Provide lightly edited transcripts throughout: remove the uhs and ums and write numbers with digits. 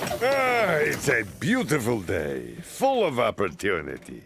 It's a beautiful day, full of opportunity.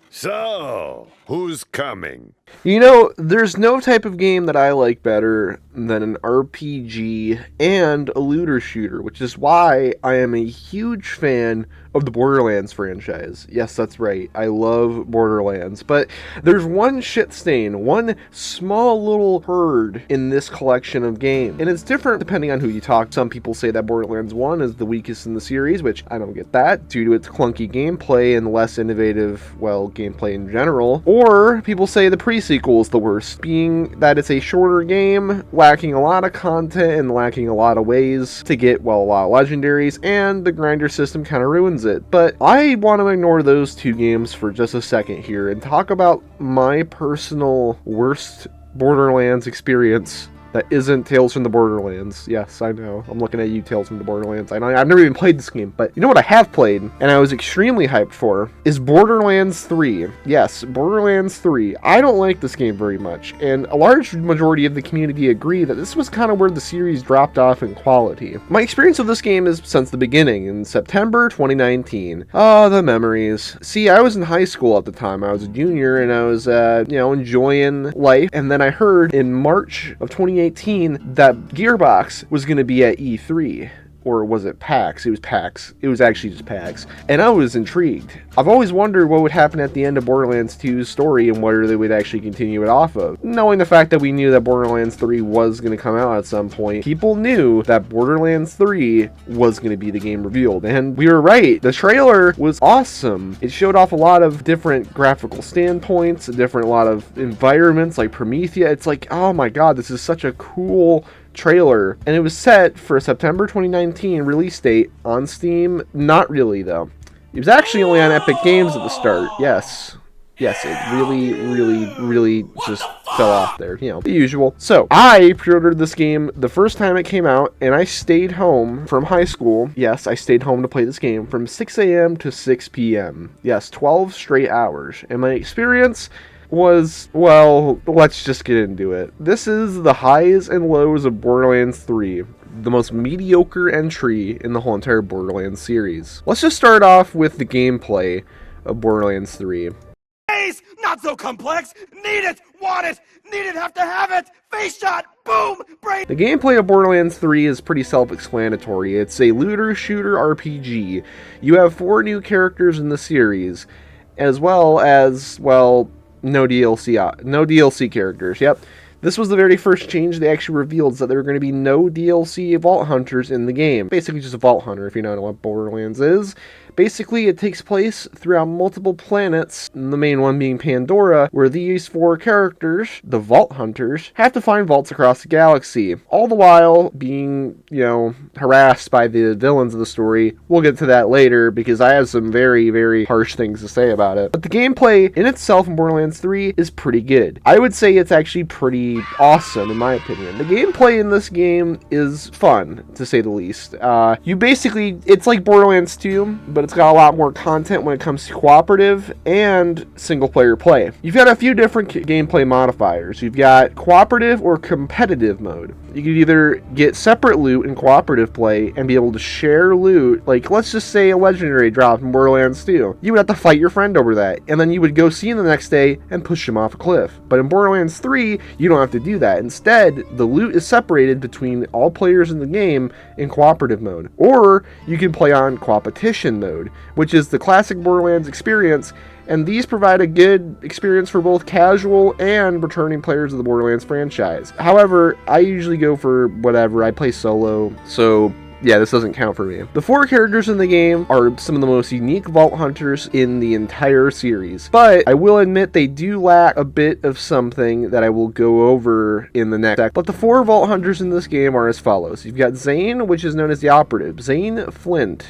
So, who's coming? You know, there's no type of game that I like better than an RPG and a looter shooter, which is why I am a huge fan of the Borderlands franchise. Yes, that's right. I love Borderlands. But there's one shit stain, one small little herd in this collection of games. And it's different depending on who you talk to. Some people say that Borderlands 1 is the weakest in the series, which I don't get that, due to its clunky gameplay and less innovative, well, gameplay in general. Or people say the pre-sequel is the worst, being that it's a shorter game, lacking a lot of content and lacking a lot of ways to get, well, a lot of legendaries, and the grinder system kind of ruins it. But I want to ignore those two games for just a second here and talk about my personal worst Borderlands experience that isn't Tales from the Borderlands. Yes, I know. I'm looking at you, Tales from the Borderlands. I know I've never even played this game, but you know what I have played, and I was extremely hyped for, is Borderlands 3. Yes, Borderlands 3. I don't like this game very much, and a large majority of the community agree that this was kind of where the series dropped off in quality. My experience of this game is since the beginning, in September 2019. Oh, the memories. See, I was in high school at the time. I was a junior, and I was, enjoying life, and then I heard in March of 2018 that Gearbox was going to be at E3. Or was it PAX? It was PAX. It was actually just PAX. And I was intrigued. I've always wondered what would happen at the end of Borderlands 2's story and whether they would actually continue it off of. Knowing the fact that we knew that Borderlands 3 was going to come out at some point, people knew that Borderlands 3 was going to be the game revealed. And we were right. The trailer was awesome. It showed off a lot of different graphical standpoints, a lot of environments like Promethea. It's like, oh my god, this is such a cool trailer, and it was set for a September 2019 release date on Steam. Not really, though. It was actually only on Epic Games at the start. Yes, it really just fell off there, the usual. So I pre-ordered this game the first time it came out, and I stayed home from high school. Yes, I stayed home to play this game from 6 a.m. to 6 p.m. Yes, 12 straight hours, and my experience was, well, let's just get into it. This is the highs and lows of Borderlands 3, the most mediocre entry in the whole entire Borderlands series. Let's just start off with the gameplay of Borderlands 3. Not so complex. Need it, want it, need it, have to have it. Face shot, boom, brain. The gameplay of Borderlands 3 is pretty self-explanatory. It's a looter shooter RPG. You have 4 new characters in the series, as well as, well, no DLC characters. Yep. This was the very first change they actually revealed, that there were going to be no DLC Vault Hunters in the game. Basically just a Vault Hunter, if you don't know what Borderlands is. Basically, it takes place throughout multiple planets, the main one being Pandora, where these 4 characters, the Vault Hunters, have to find vaults across the galaxy, all the while being, harassed by the villains of the story. We'll get to that later, because I have some very, very harsh things to say about it. But the gameplay in itself in Borderlands 3 is pretty good. I would say it's actually pretty awesome, in my opinion. The gameplay in this game is fun, to say the least. It's like Borderlands 2, but it's got a lot more content when it comes to cooperative and single-player play. You've got a few different gameplay modifiers. You've got cooperative or competitive mode. You could either get separate loot in cooperative play and be able to share loot, like let's just say a legendary drop in Borderlands 2. You would have to fight your friend over that, and then you would go see him the next day and push him off a cliff. But in Borderlands 3, you don't have to do that. Instead, the loot is separated between all players in the game in cooperative mode. Or you can play on competition mode, which is the classic Borderlands experience, and these provide a good experience for both casual and returning players of the Borderlands franchise. However, I usually go for whatever. I play solo, so yeah, this doesn't count for me. The 4 characters in the game are some of the most unique Vault Hunters in the entire series, but I will admit they do lack a bit of something that I will go over in the next act. But the 4 Vault Hunters in this game are as follows. You've got Zane, which is known as the Operative. Zane Flint.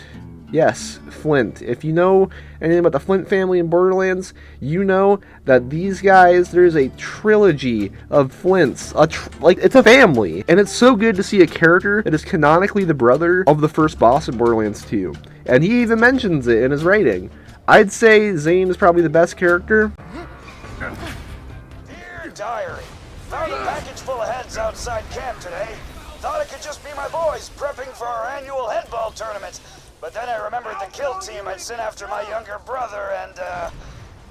Yes, Flint. If you know anything about the Flint family in Borderlands, you know that these guys, there's a trilogy of Flints. It's a family. And it's so good to see a character that is canonically the brother of the first boss in Borderlands 2. And he even mentions it in his writing. I'd say Zane is probably the best character. Dear Found a package full of heads outside camp today. Thought it could just be my boys prepping for for our annual headball tournament. But then I remembered the kill team had sent after my younger brother, and,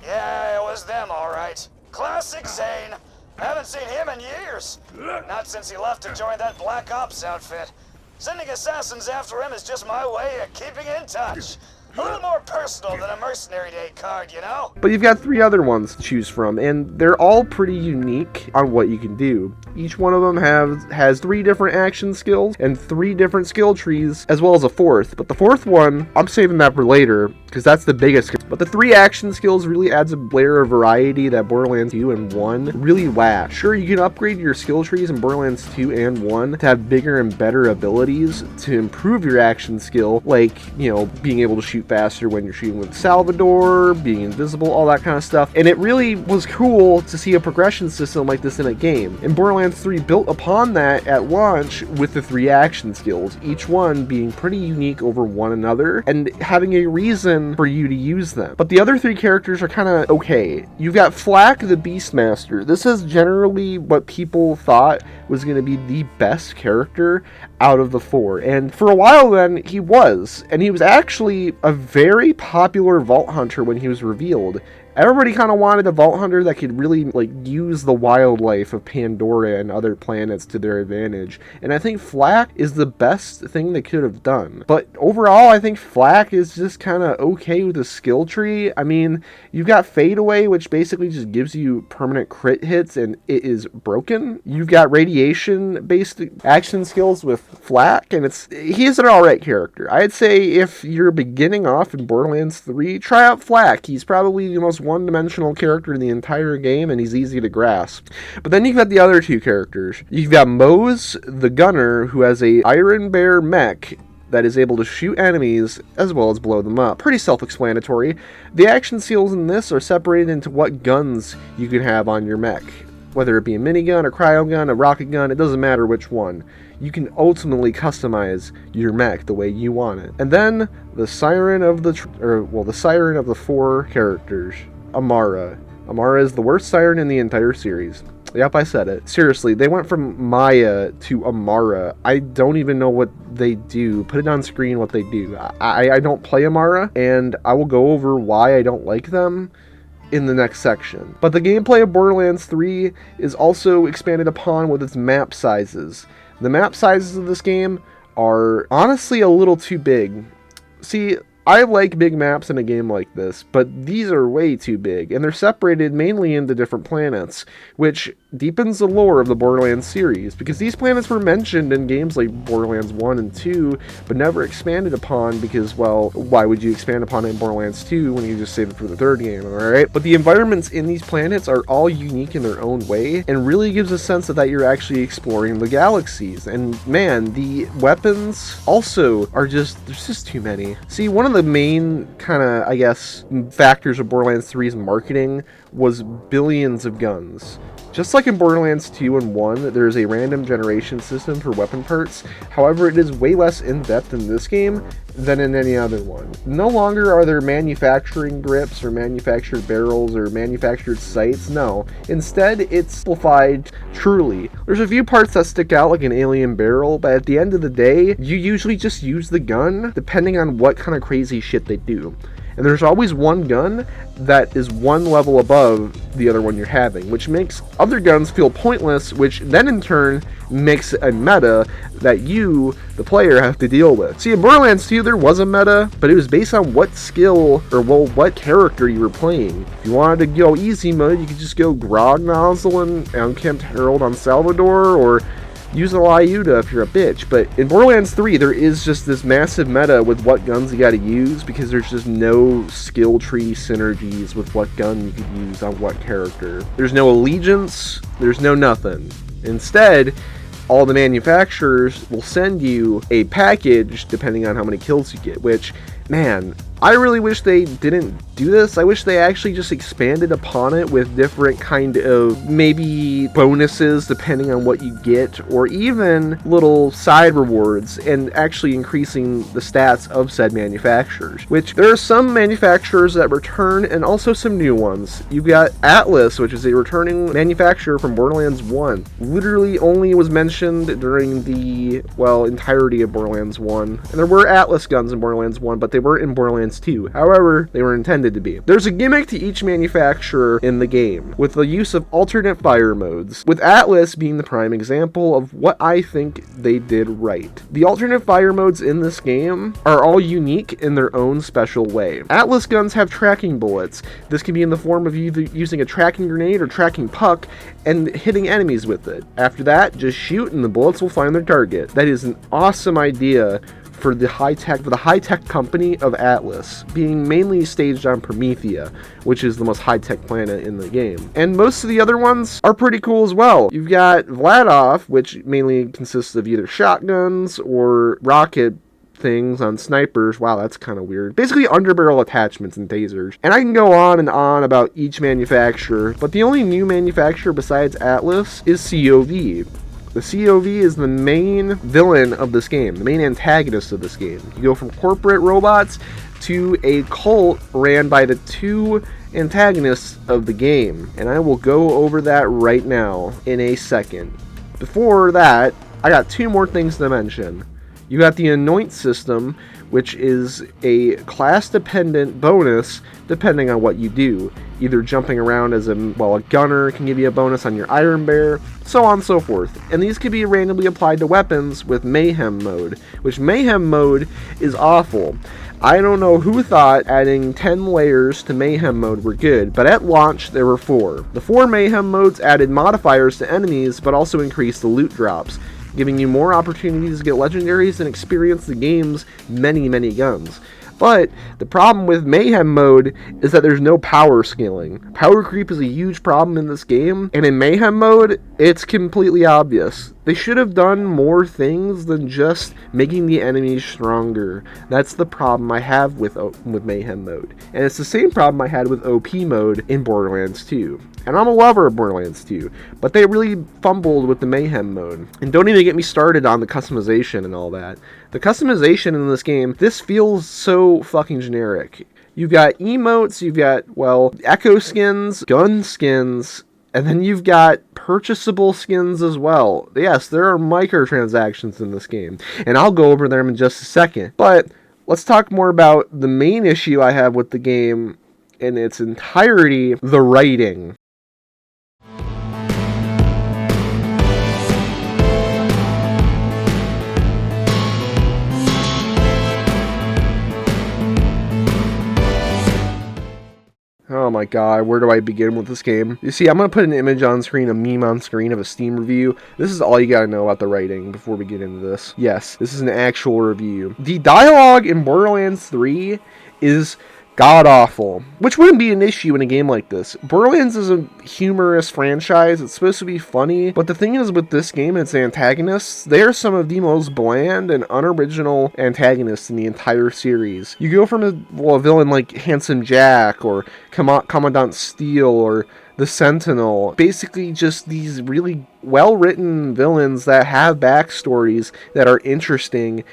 yeah, it was them, all right. Classic Zane. Haven't seen him in years. Not since he left to join that Black Ops outfit. Sending assassins after him is just my way of keeping in touch. A little more personal than a Mercenary Day card, you know? But you've got 3 other ones to choose from, and they're all pretty unique on what you can do. Each one of them has 3 different action skills and 3 different skill trees, as well as a 4th. But the 4th one, I'm saving that for later, because that's the biggest. But the 3 action skills really adds a layer of variety that Borderlands 2 and 1 really lack. Sure, you can upgrade your skill trees in Borderlands 2 and 1 to have bigger and better abilities to improve your action skill, like, you know, being able to shoot faster when you're shooting with Salvador, being invisible, all that kind of stuff. And it really was cool to see a progression system like this in a game. And Borderlands 3 built upon that at launch with the 3 action skills, each one being pretty unique over one another and having a reason for you to use them. But the other 3 characters are kind of okay. You've got Flak the Beastmaster. This is generally what people thought was going to be the best character out of the 4. And for a while then, he was. And he was actually a very popular Vault Hunter when he was revealed. Everybody kind of wanted a Vault Hunter that could really, like, use the wildlife of Pandora and other planets to their advantage. And I think Flak is the best thing they could have done. But overall, I think Flak is just kind of okay with the skill tree. I mean, you've got Fadeaway, which basically just gives you permanent crit hits, and it is broken. You've got radiation-based action skills with Flak, and he's an alright character. I'd say if you're beginning off in Borderlands 3, try out Flak. He's probably the most one-dimensional character in the entire game, and he's easy to grasp. But then you've got the other 2 characters. You've got Mose, the gunner, who has a Iron Bear mech that is able to shoot enemies as well as blow them up. Pretty self-explanatory. The action skills in this are separated into what guns you can have on your mech. Whether it be a minigun, a cryogun, a rocket gun, it doesn't matter which one. You can ultimately customize your mech the way you want it. And then the siren of the 4 characters, Amara. Amara is the worst siren in the entire series. Yep, I said it. Seriously, they went from Maya to Amara. I don't even know what they do. Put it on screen what they do. I don't play Amara, and I will go over why I don't like them in the next section. But the gameplay of Borderlands 3 is also expanded upon with its map sizes. The map sizes of this game are honestly a little too big. See, I like big maps in a game like this, but these are way too big, and they're separated mainly into different planets, which deepens the lore of the Borderlands series, because these planets were mentioned in games like Borderlands 1 and 2, but never expanded upon because, well, why would you expand upon it in Borderlands 2 when you just save it for the 3rd game, alright? But the environments in these planets are all unique in their own way, and really gives a sense that you're actually exploring the galaxies. And man, the weapons also are there's just too many. See, one of the main kind of, I guess, factors of Borderlands 3's marketing was billions of guns. Just like in Borderlands 2 and 1, there's a random generation system for weapon parts. However, it is way less in-depth in this game than in any other one. No longer are there manufacturing grips or manufactured barrels or manufactured sights. No. Instead, it's simplified truly. There's a few parts that stick out like an alien barrel, but at the end of the day, you usually just use the gun depending on what kind of crazy shit they do. And there's always one gun that is one level above the other one you're having, which makes other guns feel pointless, which then in turn makes a meta that you, the player, have to deal with. See, in Borderlands 2, there was a meta, but it was based on what skill, or well, what character you were playing. If you wanted to go easy mode, you could just go Grog Nozzle and Unkempt Herald on Salvador, or use a Lyuda if you're a bitch. But in Borderlands 3, there is just this massive meta with what guns you gotta use, because there's just no skill tree synergies with what gun you could use on what character. There's no allegiance, there's no nothing. Instead, all the manufacturers will send you a package depending on how many kills you get, which, man, I really wish they didn't do this. I wish they actually just expanded upon it with different kind of maybe bonuses depending on what you get, or even little side rewards, and actually increasing the stats of said manufacturers, which there are some manufacturers that return and also some new ones. You've got Atlas, which is a returning manufacturer from Borderlands 1. Literally only was mentioned during the, well, entirety of Borderlands 1. And there were Atlas guns in Borderlands 1, but they weren't in Borderlands 2. However, they were intended to be. There's a gimmick to each manufacturer in the game, with the use of alternate fire modes, with Atlas being the prime example of what I think they did right. The alternate fire modes in this game are all unique in their own special way. Atlas guns have tracking bullets. This can be in the form of either using a tracking grenade or tracking puck and hitting enemies with it. After that, just shoot and the bullets will find their target. That is an awesome idea for the high-tech company of Atlas, being mainly staged on Promethea, which is the most high-tech planet in the game. And most of the other ones are pretty cool as well. You've got Vladov, which mainly consists of either shotguns or rocket things on snipers. Wow, that's kind of weird. Basically underbarrel attachments and tasers. And I can go on and on about each manufacturer, but the only new manufacturer besides Atlas is COV. The COV is the main villain of this game, the main antagonist of this game. You go from corporate robots to a cult ran by the two antagonists of the game, and I will go over that right now in a second. Before that, I got two more things to mention. You got the Anoint system, which is a class-dependent bonus depending on what you do. Either jumping around as a gunner can give you a bonus on your Iron Bear, so on and so forth. And these can be randomly applied to weapons with Mayhem mode, which Mayhem mode is awful. I don't know who thought adding 10 layers to Mayhem mode were good, but at launch there were 4. The 4 Mayhem modes added modifiers to enemies, but also increased the loot drops, giving you more opportunities to get legendaries and experience the game's many guns. But the problem with Mayhem mode is that there's no power scaling. Power creep is a huge problem in this game, and in Mayhem mode, it's completely obvious. They should have done more things than just making the enemies stronger. That's the problem I have with Mayhem mode. And it's the same problem I had with OP mode in Borderlands 2. And I'm a lover of Borderlands 2, but they really fumbled with the Mayhem mode. And don't even get me started on the customization and all that. The customization in this game, this feels so fucking generic. You've got emotes, you've got, echo skins, gun skins, and then you've got purchasable skins as well. Yes, there are microtransactions in this game, and I'll go over them in just a second. But let's talk more about the main issue I have with the game in its entirety, the writing. Oh my god, where do I begin with this game? You see, I'm going to put an image on screen, a meme on screen of a Steam review. This is all you gotta know about the writing before we get into this. Yes, this is an actual review. The dialogue in Borderlands 3 is god-awful, which wouldn't be an issue in a game like this. Borderlands is a humorous franchise. It's supposed to be funny, but the thing is with this game and its antagonists, they are some of the most bland and unoriginal antagonists in the entire series. You go from a villain like Handsome Jack or Commandant Steele or the Sentinel, basically just these really well-written villains that have backstories that are interesting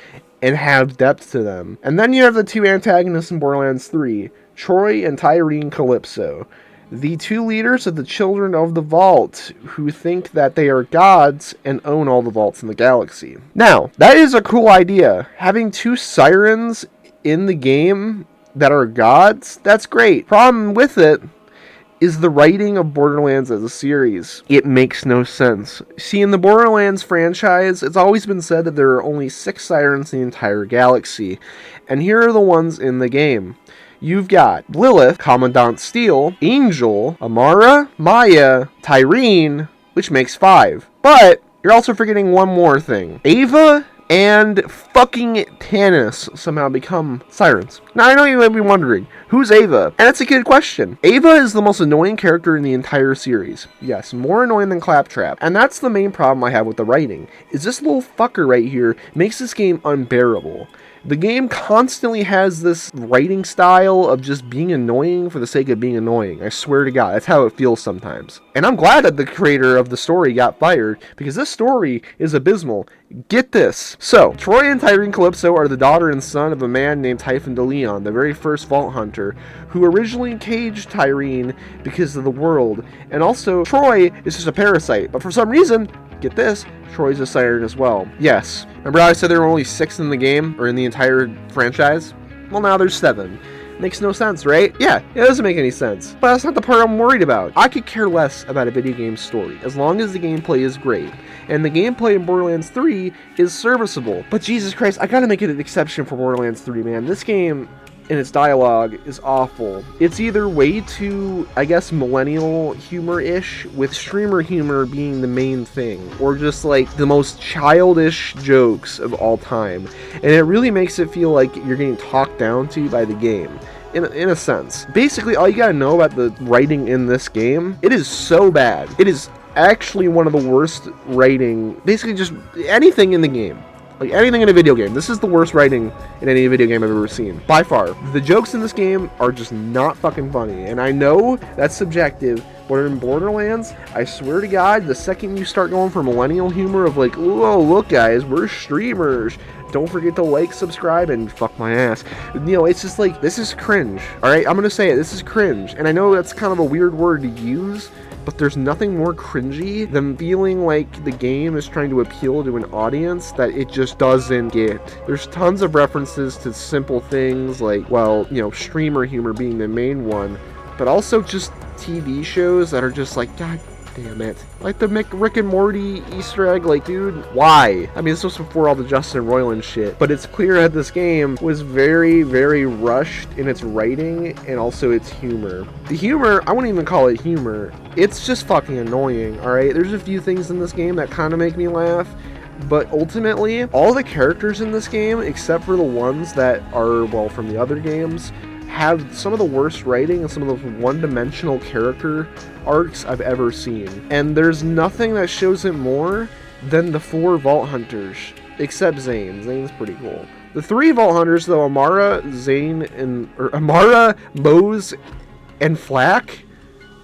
and have depth to them. And then you have the two antagonists in Borderlands 3, Troy and Tyrene Calypso, the two leaders of the Children of the Vault, who think that they are gods and own all the vaults in the galaxy. Now, that is a cool idea. Having two sirens in the game that are gods, that's great. Problem with it is the writing of Borderlands as a series. It makes no sense. See, in the Borderlands franchise, it's always been said that there are only 6 sirens in the entire galaxy, and here are the ones in the game. You've got Lilith, Commandant Steele, Angel, Amara, Maya, Tyrene, which makes 5. But you're also forgetting one more thing. Ava and fucking Tannis somehow become sirens. Now, I know you might be wondering, who's Ava? And that's a good question. Ava is the most annoying character in the entire series. Yes, more annoying than Claptrap. And that's the main problem I have with the writing, is this little fucker right here makes this game unbearable. The game constantly has this writing style of just being annoying for the sake of being annoying. I swear to God, that's how it feels sometimes. And I'm glad that the creator of the story got fired, because this story is abysmal. Get this. So, Troy and Tyrene Calypso are the daughter and son of a man named Typhon DeLeon, the very first Vault Hunter, who originally caged Tyrene because of the world. And also, Troy is just a parasite, but for some reason, get this, Troy's a siren as well. Yes. Remember how I said there were only 6 in the game, or in the entire franchise? Well, now there's 7. Makes no sense, right? Yeah, it doesn't make any sense. But that's not the part I'm worried about. I could care less about a video game story, as long as the gameplay is great. And the gameplay in Borderlands 3 is serviceable. But Jesus Christ, I gotta make it an exception for Borderlands 3, man. This game and its dialogue is awful. It's either way too, I guess, millennial humor-ish, with streamer humor being the main thing, or just like the most childish jokes of all time. And it really makes it feel like you're getting talked down to by the game. In a sense. Basically, all you gotta know about the writing in this game, it is so bad. It is actually one of the worst writing, basically just anything in the game. Like anything in a video game. This is the worst writing in any video game I've ever seen. By far. The jokes in this game are just not fucking funny. And I know that's subjective, but in Borderlands, I swear to God, the second you start going for millennial humor of like, whoa, look guys, we're streamers. Don't forget to like, subscribe, and fuck my ass. You know, it's just like, this is cringe. Alright, I'm gonna say it. This is cringe. And I know that's kind of a weird word to use, but there's nothing more cringy than feeling like the game is trying to appeal to an audience that it just doesn't get. There's tons of references to simple things like, well, you know, streamer humor being the main one, but also just TV shows that are just like, God damn it. Like the Rick and Morty Easter egg, like, dude, why? I mean, this was before all the Justin Roiland shit, but it's clear that this game was very, very rushed in its writing and also its humor. The humor, I wouldn't even call it humor. It's just fucking annoying, alright? There's a few things in this game that kind of make me laugh, but ultimately, all the characters in this game, except for the ones that are, well, from the other games, have some of the worst writing and some of the one-dimensional character arcs I've ever seen. And there's nothing that shows it more than the 4 Vault Hunters, except Zane. Zane's pretty cool. The 3 Vault Hunters, though, Amara, Mose, and Flack,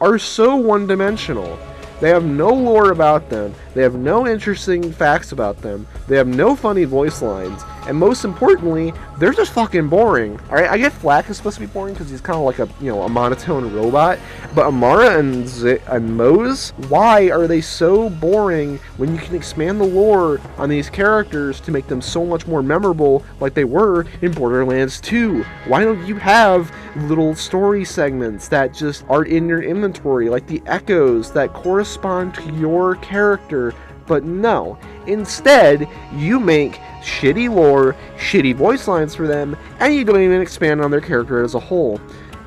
are so one-dimensional. They have no lore about them, they have no interesting facts about them, they have no funny voice lines, and most importantly, they're just fucking boring. Alright, I get Flack is supposed to be boring because he's kind of like a, you know, a monotone robot, but Amara and Mose, why are they so boring when you can expand the lore on these characters to make them so much more memorable like they were in Borderlands 2? Why don't you have little story segments that just are in your inventory, like the echoes that correspond to your character? But no, instead, you make shitty lore, shitty voice lines for them, and you don't even expand on their character as a whole.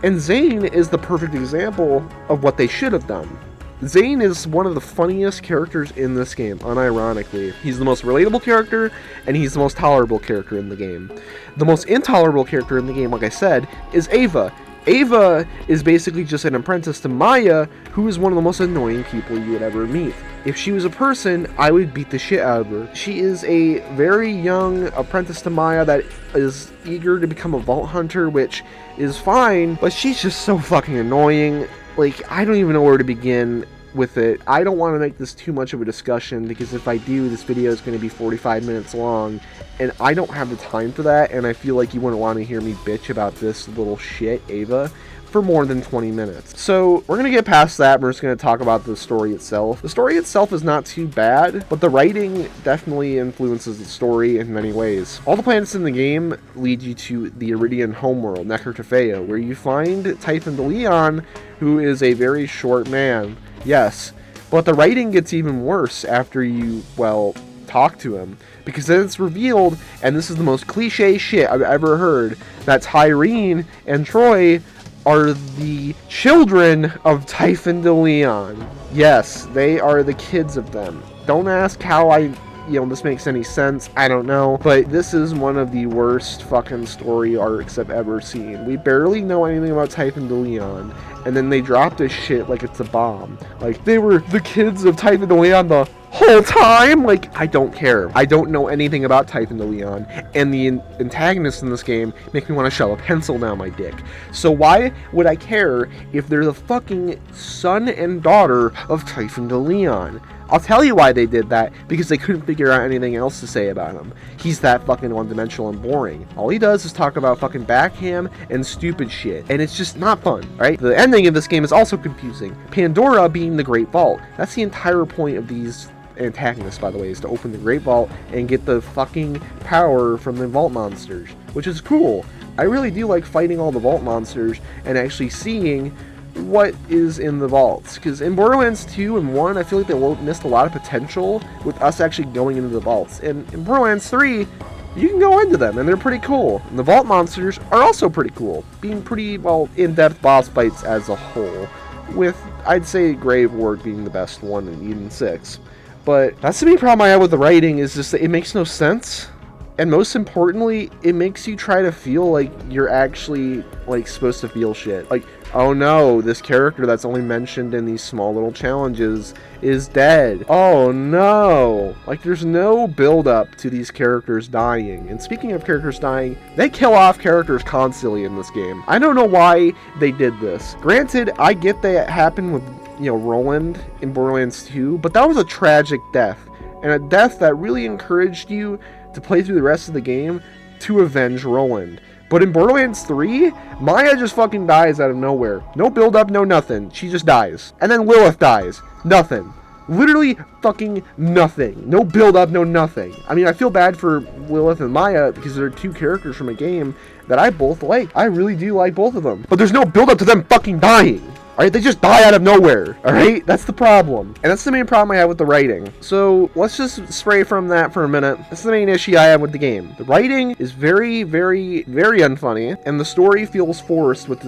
And Zane is the perfect example of what they should have done. Zane is one of the funniest characters in this game, unironically. He's the most relatable character, and he's the most tolerable character in the game. The most intolerable character in the game, like I said, is Ava. Ava is basically just an apprentice to Maya, who is one of the most annoying people you would ever meet. If she was a person, I would beat the shit out of her. She is a very young apprentice to Maya that is eager to become a Vault Hunter, which is fine, but she's just so fucking annoying. Like, I don't even know where to begin with it. I don't want to make this too much of a discussion, because if I do, this video is going to be 45 minutes long, and I don't have the time for that, and I feel like you wouldn't want to hear me bitch about this little shit, Ava, for more than 20 minutes. So we're going to get past that. We're just going to talk about the story itself. The story itself is not too bad, but the writing definitely influences the story in many ways. All the planets in the game lead you to the Iridian homeworld, Necrotafea, where you find Typhon DeLeon, who is a very short man. Yes, but the writing gets even worse after you, well, talk to him, because then it's revealed, and this is the most cliche shit I've ever heard, that Tyrene and Troy are the children of Typhon DeLeon. Yes, they are the kids of them. Don't ask how I this makes any sense. I don't know. But this is one of the worst fucking story arcs I've ever seen. We barely know anything about Typhon DeLeon, and then they drop this shit like it's a bomb. Like, they were the kids of Typhon DeLeon the whole time? Like, I don't care. I don't know anything about Typhon DeLeon, and the antagonists in this game make me want to shove a pencil down my dick. So why would I care if they're the fucking son and daughter of Typhon DeLeon? I'll tell you why they did that, because they couldn't figure out anything else to say about him. He's that fucking one-dimensional and boring. All he does is talk about fucking backham and stupid shit, and it's just not fun, right? The ending of this game is also confusing. Pandora being the Great Vault. That's the entire point of these antagonists, by the way, is to open the Great Vault and get the fucking power from the Vault monsters, which is cool. I really do like fighting all the Vault monsters and actually seeing what is in the vaults, because in Borderlands 2 and 1 I feel like they missed a lot of potential with us actually going into the vaults, and in Borderlands 3 you can go into them and they're pretty cool, and the vault monsters are also pretty cool, being pretty, well, in-depth boss fights as a whole, with, I'd say, Grave Ward being the best one in Eden 6. But that's the main problem I have with the writing, is just that it makes no sense. And most importantly, it makes you try to feel like you're actually, like, supposed to feel shit. Like, oh no, this character that's only mentioned in these small little challenges is dead. Oh no. Like, there's no build-up to these characters dying. And speaking of characters dying, they kill off characters constantly in this game. I don't know why they did this. Granted, I get that it happened with, Roland in Borderlands 2, but that was a tragic death. And a death that really encouraged you to play through the rest of the game to avenge Roland. But in Borderlands 3, Maya just fucking dies out of nowhere. No build up, no nothing. She just dies. And then Lilith dies. Nothing. Literally fucking nothing. No build up, no nothing. I mean, I feel bad for Lilith and Maya because they're two characters from a game that I both like. I really do like both of them. But there's no build up to them fucking dying. Alright, they just die out of nowhere, alright? That's the problem. And that's the main problem I have with the writing. So, let's just stray from that for a minute. That's the main issue I have with the game. The writing is very, very, very unfunny, and the story feels forced with,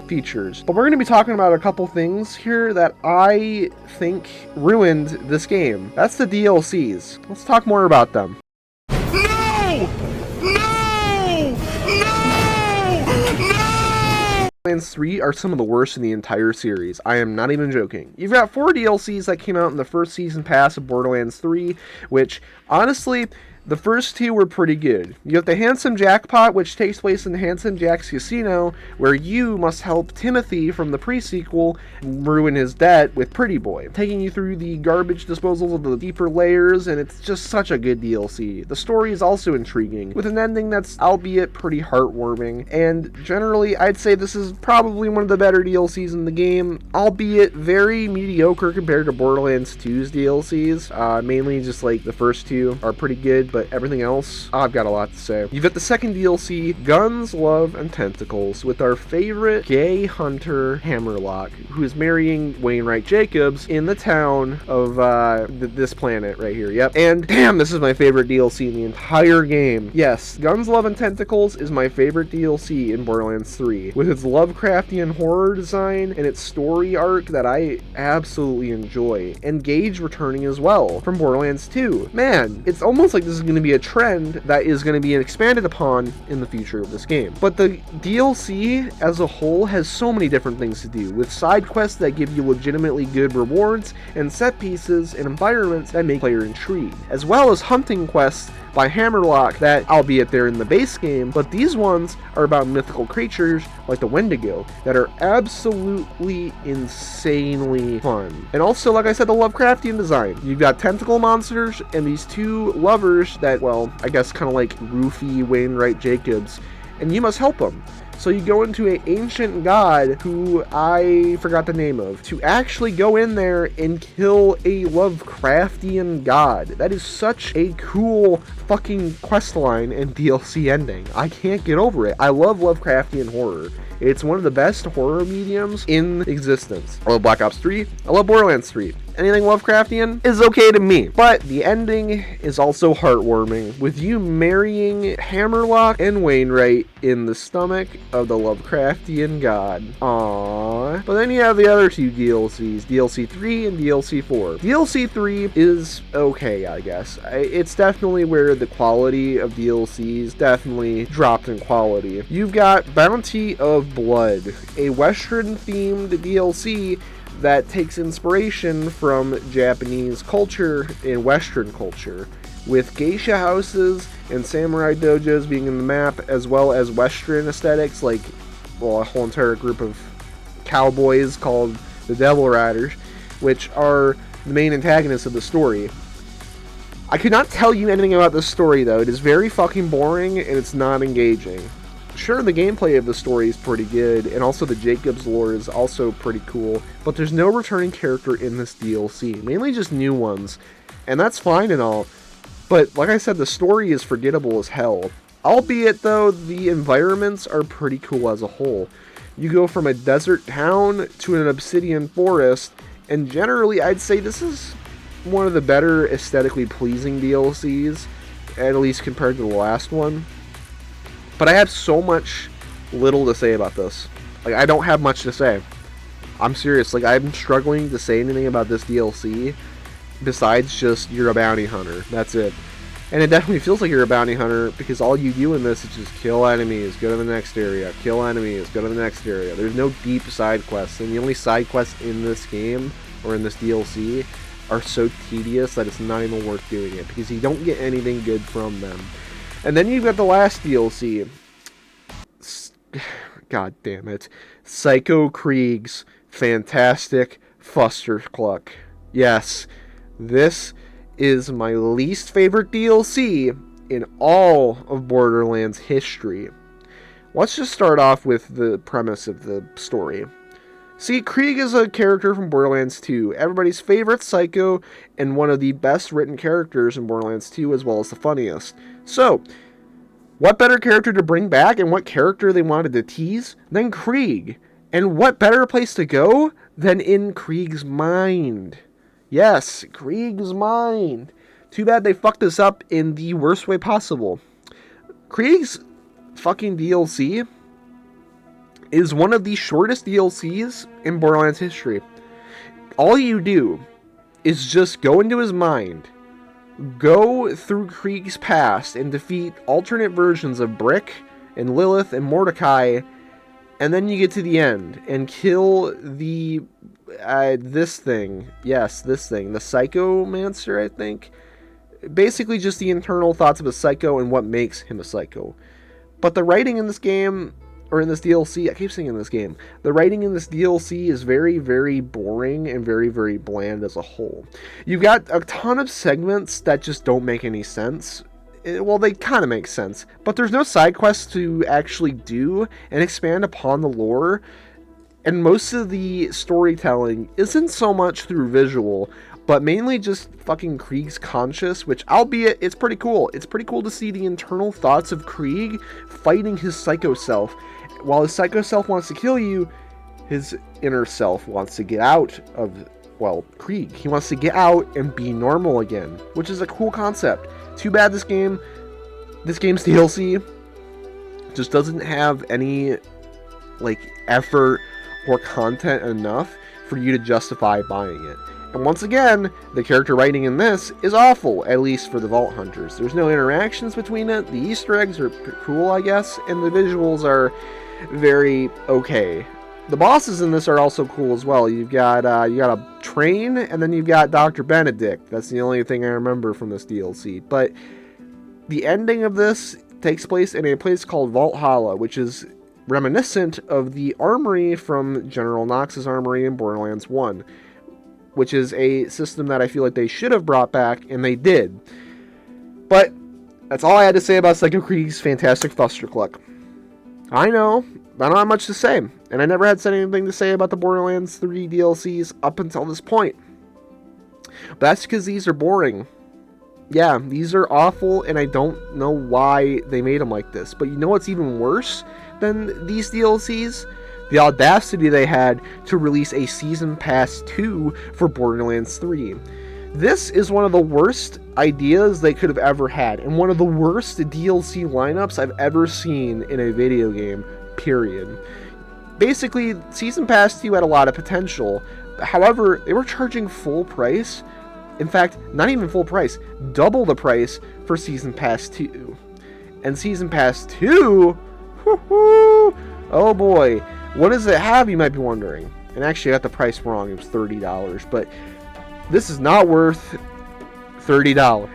features. But we're going to be talking about a couple things here that I think ruined this game. That's the DLCs. Let's talk more about them. No! No! Borderlands 3 are some of the worst in the entire series. I am not even joking. You've got 4 DLCs that came out in the first season pass of Borderlands 3, which, honestly, the first 2 were pretty good. You have the Handsome Jackpot, which takes place in Handsome Jack's casino, where you must help Timothy from the pre-sequel ruin his debt with Pretty Boy, taking you through the garbage disposals of the deeper layers, and it's just such a good DLC. The story is also intriguing, with an ending that's albeit pretty heartwarming, and generally I'd say this is probably one of the better DLCs in the game, albeit very mediocre compared to Borderlands 2's DLCs. Mainly just like the first 2 are pretty good, but everything else, I've got a lot to say. You've got the second DLC, Guns, Love, and Tentacles, with our favorite gay hunter, Hammerlock, who is marrying Wainwright Jacobs in the town of this planet right here. Yep. And damn, this is my favorite DLC in the entire game. Yes, Guns, Love, and Tentacles is my favorite DLC in Borderlands 3, with its Lovecraftian horror design and its story arc that I absolutely enjoy. And Gage returning as well from Borderlands 2. Man, it's almost like this is going to be a trend that is going to be expanded upon in the future of this game. But the DLC as a whole has so many different things to do, with side quests that give you legitimately good rewards, and set pieces and environments that make player intrigued, as well as hunting quests by Hammerlock that, albeit they're in the base game, but these ones are about mythical creatures like the Wendigo that are absolutely insanely fun. And also, like I said, the Lovecraftian design. You've got tentacle monsters and these 2 lovers that, well, I guess kind of like Rufy, Wainwright Jacobs, and you must help them. So you go into an ancient god who I forgot the name of to actually go in there and kill a Lovecraftian god. That is such a cool fucking questline and DLC ending. I can't get over it. I love Lovecraftian horror. It's one of the best horror mediums in existence. I love Black Ops 3. I love Borderlands 3. Anything Lovecraftian is okay to me. But the ending is also heartwarming, with you marrying Hammerlock and Wainwright in the stomach of the Lovecraftian god. Aww. But then you have the other two DLCs, DLC 3 and DLC 4. DLC 3 is okay, I guess. It's definitely where the quality of DLCs definitely dropped in quality. You've got Bounty of Blood, a Western-themed DLC that takes inspiration from Japanese culture and Western culture, with geisha houses and samurai dojos being in the map, as well as Western aesthetics, like, well, a whole entire group of cowboys called the Devil Riders, which are the main antagonists of the story. I could not tell you anything about this story, though. It is very fucking boring, and it's not engaging. Sure, the gameplay of the story is pretty good, and also the Jacobs lore is also pretty cool, but there's no returning character in this DLC, mainly just new ones, and that's fine and all, but like I said, the story is forgettable as hell. Albeit, though, the environments are pretty cool as a whole. You go from a desert town to an obsidian forest, and generally I'd say this is one of the better aesthetically pleasing DLCs, at least compared to the last one. But I have so much little to say about this. Like, I don't have much to say. I'm serious. Like, I'm struggling to say anything about this DLC besides just you're a bounty hunter. That's it. And it definitely feels like you're a bounty hunter because all you do in this is just kill enemies, go to the next area, kill enemies, go to the next area. There's no deep side quests, and the only side quests in this game, or in this DLC, are so tedious that it's not even worth doing it because you don't get anything good from them. And then you've got the last DLC. God damn it. Psycho Krieg's Fantastic Fustercluck. Yes, this is my least favorite DLC in all of Borderlands history. Let's just start off with the premise of the story. See, Krieg is a character from Borderlands 2, everybody's favorite psycho, and one of the best written characters in Borderlands 2, as well as the funniest. So, what better character to bring back, and what character they wanted to tease, than Krieg? And what better place to go than in Krieg's mind? Yes, Krieg's mind. Too bad they fucked this up in the worst way possible. Krieg's fucking DLC is one of the shortest DLCs in Borderlands history. All you do is just go into his mind, go through Krieg's past, and defeat alternate versions of Brick and Lilith and Mordecai, and then you get to the end and kill the this thing, the Psychomancer, I think. Basically just the internal thoughts of a psycho and what makes him a psycho. But the writing in this game, or in this DLC, I keep saying in this game, the writing in this DLC is very, very boring and very, very bland as a whole. You've got a ton of segments that just don't make any sense. Well, they kind of make sense, but there's no side quests to actually do and expand upon the lore, and most of the storytelling isn't so much through visual, but mainly just fucking Krieg's conscious, which, albeit, it's pretty cool. It's pretty cool to see the internal thoughts of Krieg fighting his psycho self. While his psycho self wants to kill you, his inner self wants to get out of, well, Krieg. He wants to get out and be normal again, which is a cool concept. Too bad this game's DLC just doesn't have any, like, effort or content enough for you to justify buying it. And once again, the character writing in this is awful, at least for the Vault Hunters. There's no interactions between it, the Easter eggs are cool, I guess, and the visuals are very okay. The bosses in this are also cool as well. You got a train, and then you've got Dr. Benedict. That's the only thing I remember from this DLC. But the ending of this takes place in a place called Valhalla, which is reminiscent of the armory from General Knox's armory in Borderlands 1, which is a system that I feel like they should have brought back, and they did. But that's all I had to say about Psycho Krieg's Fantastic Fustercluck. I know, I don't have much to say, and I never had said anything to say about the Borderlands 3 DLCs up until this point. But that's because these are boring. Yeah, these are awful, and I don't know why they made them like this. But you know what's even worse than these DLCs? The audacity they had to release a Season Pass 2 for Borderlands 3. This is one of the worst ideas they could have ever had, and one of the worst DLC lineups I've ever seen in a video game, period. Basically, Season Pass 2 had a lot of potential. However, they were charging full price. In fact, not even full price, double the price for Season Pass 2. And Season Pass 2, oh boy, what does it have, you might be wondering? And actually, I got the price wrong, it was $30, but this is not worth $30.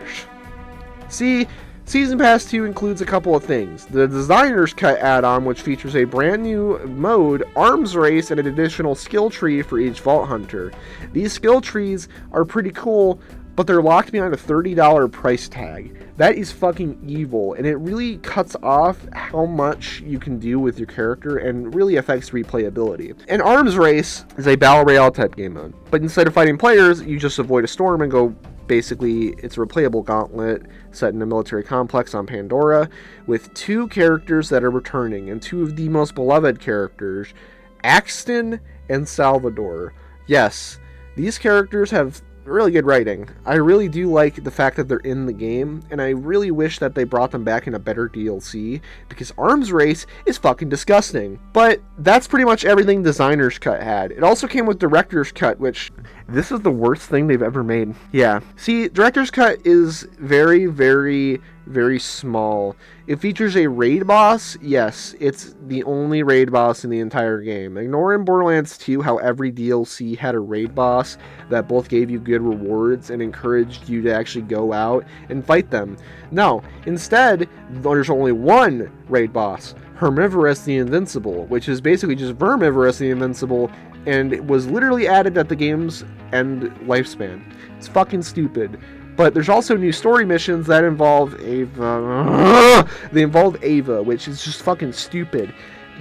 See, Season Pass 2 includes a couple of things. The Designer's Cut add-on, which features a brand new mode, Arms Race, and an additional skill tree for each Vault Hunter. These skill trees are pretty cool, but they're locked behind a $30 price tag. That is fucking evil, and it really cuts off how much you can do with your character and really affects replayability. And Arms Race is a Battle Royale type game mode, but instead of fighting players, you just avoid a storm and go. Basically, it's a replayable gauntlet set in a military complex on Pandora with 2 characters that are returning, and 2 of the most beloved characters, Axton and Salvador. Yes, these characters have really good writing. I really do like the fact that they're in the game, and I really wish that they brought them back in a better DLC, because Arms Race is fucking disgusting. But that's pretty much everything Designer's Cut had. It also came with Director's Cut, which this is the worst thing they've ever made. Yeah. See, Director's Cut is very, very, very small. It features a raid boss. Yes, it's the only raid boss in the entire game. Ignoring Borderlands 2, how every DLC had a raid boss that both gave you good rewards and encouraged you to actually go out and fight them. No, instead, there's only one raid boss, Hermivorous the Invincible, which is basically just Vermivorous the Invincible, and it was literally added at the game's end lifespan. It's fucking stupid. But there's also new story missions that involve Ava. They involve Ava, which is just fucking stupid.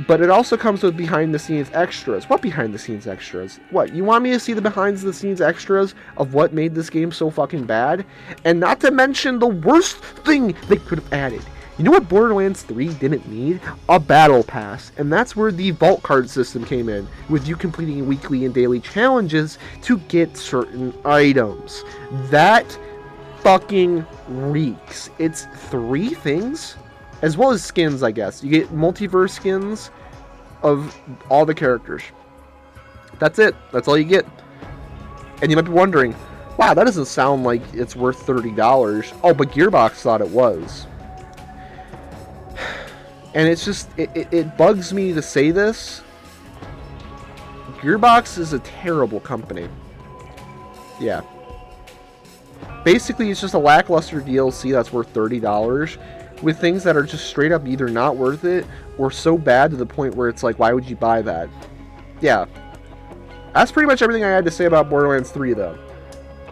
But it also comes with behind-the-scenes extras. What behind-the-scenes extras? What, you want me to see the behind-the-scenes extras of what made this game so fucking bad? And not to mention the worst thing they could have added. You know what Borderlands 3 didn't need? A battle pass. And that's where the vault card system came in, with you completing weekly and daily challenges to get certain items. That fucking reeks. It's 3 things, as well as skins, I guess. You get multiverse skins of all the characters. That's it. That's all you get. And you might be wondering, wow, that doesn't sound like it's worth $30. Oh, but Gearbox thought it was. And it's just, it bugs me to say this. Gearbox is a terrible company. Yeah. Basically, it's just a lackluster DLC that's worth $30 with things that are just straight up either not worth it or so bad to the point where it's like, why would you buy that? Yeah. That's pretty much everything I had to say about Borderlands 3, though.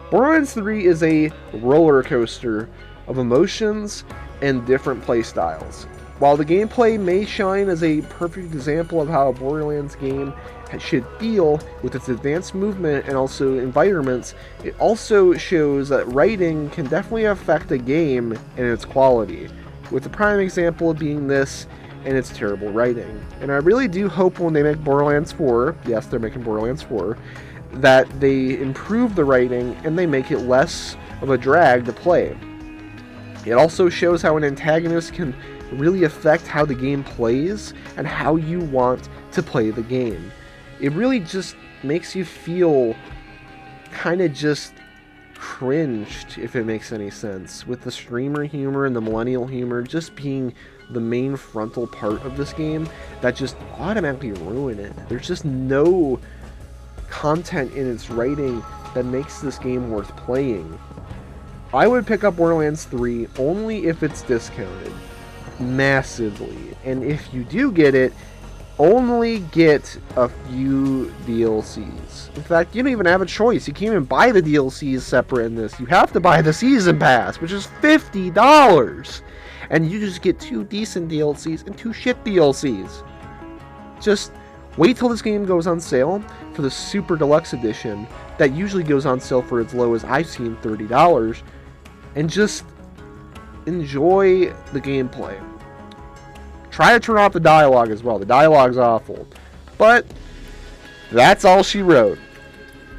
Borderlands 3 is a roller coaster of emotions and different playstyles. While the gameplay may shine as a perfect example of how a Borderlands game should feel with its advanced movement and also environments, it also shows that writing can definitely affect a game and its quality, with the prime example being this and its terrible writing. And I really do hope when they make Borderlands 4, yes, they're making Borderlands 4, that they improve the writing and they make it less of a drag to play. It also shows how an antagonist can really affect how the game plays and how you want to play the game. It really just makes you feel kind of just cringed, if it makes any sense, with the streamer humor and the millennial humor just being the main frontal part of this game that just automatically ruin it. There's just no content in its writing that makes this game worth playing. I would pick up Borderlands 3 only if it's discounted massively, and if you do get it, only get a few DLCs. In fact, you don't even have a choice. You can't even buy the DLCs separate in this. You have to buy the Season Pass, which is $50. And you just get 2 decent DLCs and 2 shit DLCs. Just wait till this game goes on sale for the Super Deluxe Edition that usually goes on sale for as low as I've seen $30, and just enjoy the gameplay. Try to turn off the dialogue as well. The dialogue's awful. But that's all she wrote.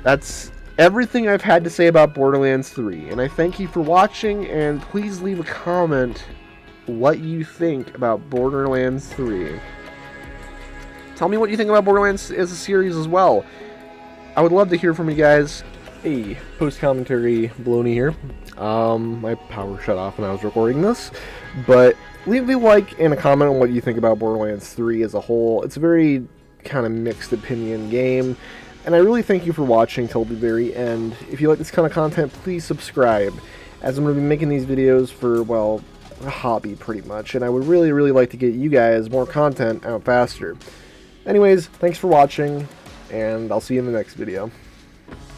That's everything I've had to say about Borderlands 3. And I thank you for watching, and please leave a comment what you think about Borderlands 3. Tell me what you think about Borderlands as a series as well. I would love to hear from you guys. Hey, post-commentary baloney here. My power shut off when I was recording this, but leave a like and a comment on what you think about Borderlands 3 as a whole. It's a very kind of mixed opinion game, and I really thank you for watching till the very end. If you like this kind of content, please subscribe, as I'm going to be making these videos for, well, a hobby pretty much, and I would really, really like to get you guys more content out faster. Anyways, thanks for watching, and I'll see you in the next video.